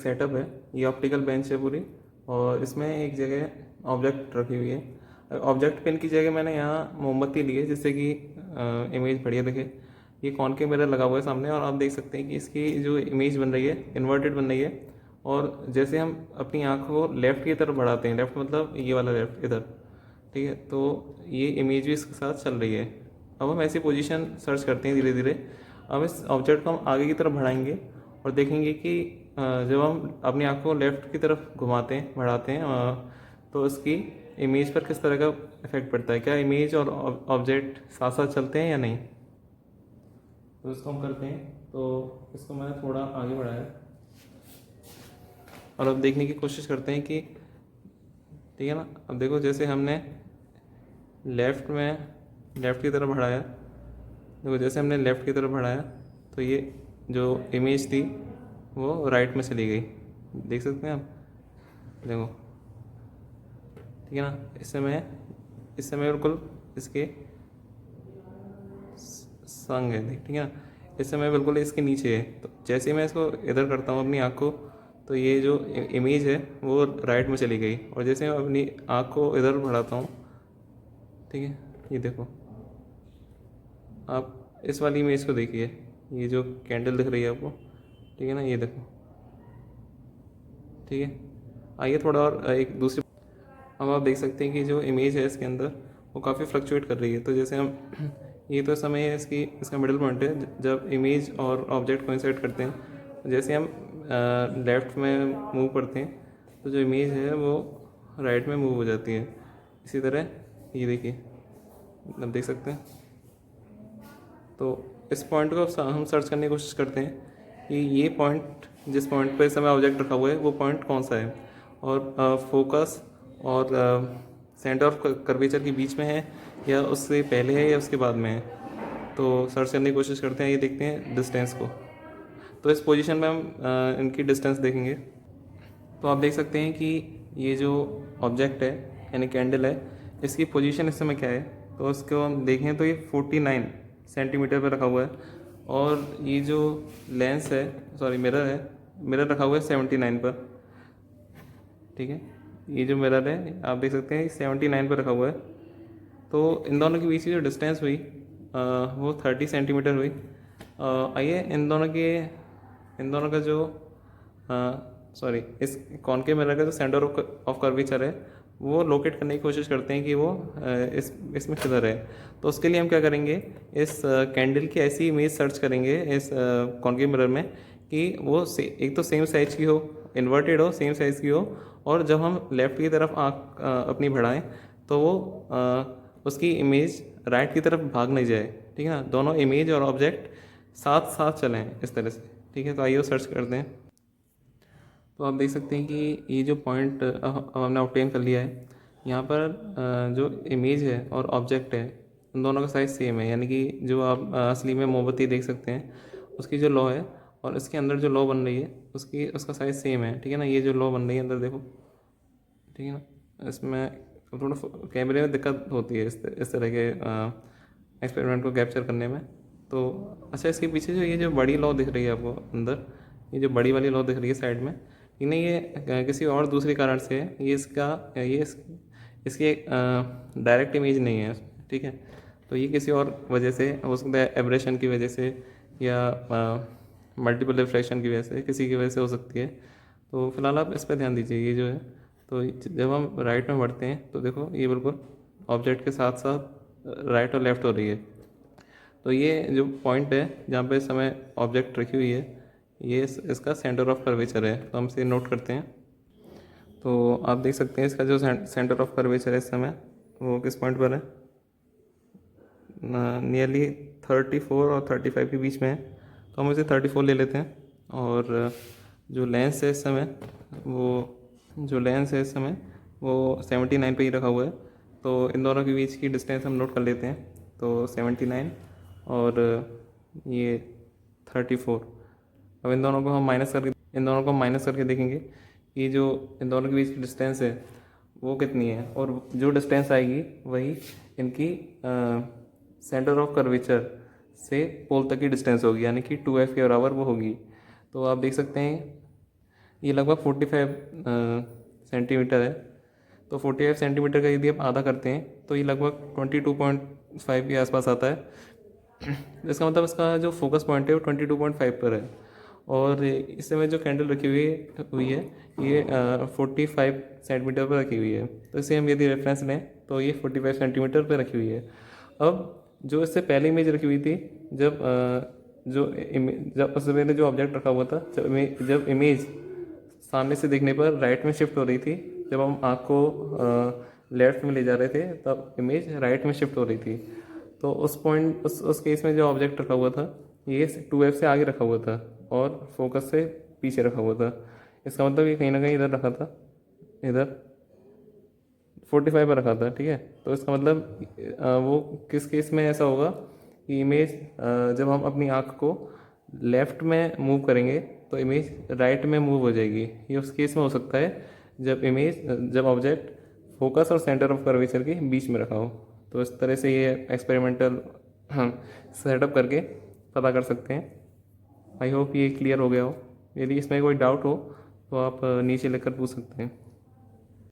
Setup है, ये optical bench है पूरी, और इसमें एक जगह ऑब्जेक्ट रखी हुई है। ऑब्जेक्ट पेन की जगह मैंने यहाँ मोमबत्ती ली है जिससे कि इमेज बढ़िया दिखे। ये कॉनकेव मिरर लगा हुआ है सामने, और आप देख सकते हैं कि इसकी जो इमेज बन रही है इन्वर्टेड बन रही है। और जैसे हम अपनी आँख को लेफ़्ट की तरफ बढ़ाते हैं, लेफ़्ट मतलब ये वाला लेफ़्ट इधर, ठीक है, तो ये इमेज भी इसके साथ चल रही है। अब हम ऐसी पोजीशन सर्च करते हैं धीरे धीरे। अब इस ऑब्जेक्ट को हम आगे की तरफ बढ़ाएंगे और देखेंगे कि जब हम अपनी आँख को लेफ़्ट की तरफ घुमाते हैं, बढ़ाते हैं, तो उसकी इमेज पर किस तरह का इफेक्ट पड़ता है, क्या इमेज और ऑब्जेक्ट साथ साथ चलते हैं या नहीं। तो इसको हम करते हैं। तो इसको मैंने थोड़ा आगे बढ़ाया और अब देखने की कोशिश करते हैं कि, ठीक है ना, अब देखो जैसे हमने लेफ़्ट की तरफ बढ़ाया, देखो जैसे हमने लेफ़्ट की तरफ बढ़ाया तो ये जो इमेज थी वो राइट में चली गई, देख सकते हैं आप, देखो, ठीक है ना। इस समय बिल्कुल इसके संग है, ठीक है ना, इस समय बिल्कुल इसके नीचे है। तो जैसे ही मैं इसको इधर करता हूँ अपनी आँख को, तो ये जो इमेज है वो राइट में चली गई, और जैसे मैं अपनी आँख को इधर बढ़ाता हूँ, ठीक है, ये देखो, आप इस वाली इमेज को देखिए, ये जो कैंडल दिख रही है आपको, ठीक है ना, ये देखो, ठीक है। आइए थोड़ा और एक दूसरी, अब आप देख सकते हैं कि जो इमेज है इसके अंदर वो काफ़ी फ्लक्चुएट कर रही है। तो जैसे हम ये तो समय है इसका मिडिल पॉइंट है जब इमेज और ऑब्जेक्ट कोइंसाइड करते हैं। जैसे हम लेफ़्ट में मूव करते हैं तो जो इमेज है वो राइट में मूव हो जाती है। इसी तरह ये देखिए, आप देख सकते हैं। तो इस पॉइंट को हम सर्च करने की कोशिश करते हैं कि ये पॉइंट, जिस पॉइंट पर इस समय ऑब्जेक्ट रखा हुआ है, वो पॉइंट कौन सा है, और फोकस और सेंटर ऑफ कर्वेचर के बीच में है, या उससे पहले है, या उसके बाद में है। तो सर्च करने की कोशिश करते हैं। ये देखते हैं डिस्टेंस को, तो इस पोजीशन में हम इनकी डिस्टेंस देखेंगे। तो आप देख सकते हैं कि ये जो ऑब्जेक्ट है यानी कैंडल है, इसकी पोजीशन इस समय क्या है। तो उसको हम देखें तो ये 49 सेंटीमीटर पर रखा हुआ है, और ये जो लेंस है, सॉरी मिरर है, मिरर रखा हुआ है 79 पर, ठीक है। ये जो मिरर है आप देख सकते हैं 79 पर रखा हुआ है। तो इन दोनों के बीच की जो डिस्टेंस हुई वो 30 सेंटीमीटर हुई। आइए इन दोनों का जो सॉरी इस कॉनकेव मिरर का जो सेंटर ऑफ कर्वेचर है वो लोकेट करने की कोशिश करते हैं कि वो इसमें किधर है। तो उसके लिए हम क्या करेंगे, इस कैंडल की ऐसी इमेज सर्च करेंगे इस कॉनकेव मिरर में कि वो एक तो सेम साइज की हो, इन्वर्टेड हो, सेम साइज़ की हो, और जब हम लेफ़्ट की तरफ आँख अपनी बढ़ाएं तो वो उसकी इमेज राइट की तरफ भाग नहीं जाए, ठीक है ना। दोनों इमेज और ऑब्जेक्ट साथ साथ चलें इस तरह से, ठीक है। तो आइए सर्च करते हैं। तो आप देख सकते हैं कि ये जो पॉइंट हमने ऑब्टेन कर लिया है, यहाँ पर जो इमेज है और ऑब्जेक्ट है उन दोनों का साइज़ सेम है, यानी कि जो आप असली में मोमबत्ती देख सकते हैं उसकी जो लौ है और इसके अंदर जो लौ बन रही है उसका साइज़ सेम है, ठीक है ना। ये जो लौ बन रही है अंदर देखो, ठीक है ना। इसमें थोड़ा कैमरे में दिक्कत होती है इस तरह के एक्सपेरिमेंट को कैप्चर करने में। तो अच्छा, इसके पीछे जो ये जो बड़ी लौ दिख रही है आपको अंदर, ये जो बड़ी वाली लौ दिख रही है साइड में, नहीं ये किसी और दूसरे कारण से है। ये इसकी एक डायरेक्ट इमेज नहीं है, ठीक है। तो ये किसी और वजह से हो सकता है, एब्रेशन की वजह से या मल्टीपल रिफ्रैक्शन की वजह से, किसी की वजह से हो सकती है। तो फिलहाल आप इस पर ध्यान दीजिए। ये जो है, तो जब हम राइट में बढ़ते हैं तो देखो ये बिल्कुल ऑब्जेक्ट के साथ साथ राइट और लेफ़्ट हो रही है। तो ये जो पॉइंट है जहाँ पे इस समय ऑब्जेक्ट रखी हुई है, ये इसका सेंटर ऑफ कर्वेचर है। तो हम इसे नोट करते हैं। तो आप देख सकते हैं इसका जो सेंटर ऑफ कर्वेचर है इस समय वो किस पॉइंट पर है, नियरली 34 और 35 के बीच में है। तो हम इसे 34 ले लेते हैं। और जो लेंस है इस समय वो 79 पे ही रखा हुआ है। तो इन दोनों के बीच की डिस्टेंस हम नोट कर लेते हैं। तो 79 और ये 34। अब इन दोनों को माइनस करके देखेंगे कि जो इन दोनों के बीच की डिस्टेंस है वो कितनी है, और जो डिस्टेंस आएगी वही इनकी सेंटर ऑफ कर्वेचर से पोल तक की डिस्टेंस होगी, यानी कि 2f के बराबर वो होगी। तो आप देख सकते हैं ये लगभग 45 सेंटीमीटर है। तो 45 सेंटीमीटर का यदि आप आधा करते हैं तो ये लगभग 22.5 के आसपास आता है। इसका मतलब इसका जो फोकस पॉइंट है वो 22.5 पर है। और इस समय जो कैंडल रखी हुई है ये 45 सेंटीमीटर पर रखी हुई है। तो इसे हम यदि रेफरेंस लें तो ये 45 सेंटीमीटर पर रखी हुई है। अब जो इससे पहले इमेज रखी हुई थी, जब उससे पहले जो ऑब्जेक्ट रखा हुआ था, जब इमेज सामने से देखने पर राइट में शिफ्ट हो रही थी, जब हम आँख को लेफ्ट में ले जा रहे थे तब इमेज राइट में शिफ्ट हो रही थी। तो उस केस में जो ऑब्जेक्ट रखा हुआ था ये 2F से आगे रखा हुआ था और फोकस से पीछे रखा हुआ था। इसका मतलब ये कहीं ना कहीं इधर रखा था, इधर 45 पर रखा था, ठीक है। तो इसका मतलब वो किस केस में ऐसा होगा कि इमेज जब हम अपनी आँख को लेफ़्ट में मूव करेंगे तो इमेज राइट में मूव हो जाएगी। ये उस केस में हो सकता है जब ऑब्जेक्ट फोकस और सेंटर ऑफ कर्वेचर के बीच में रखा हो। तो इस तरह से ये एक्सपेरिमेंटल हम सेटअप करके पता कर सकते हैं। आई होप ये क्लियर हो गया हो। यदि इसमें कोई डाउट हो तो आप नीचे लिखकर पूछ सकते हैं।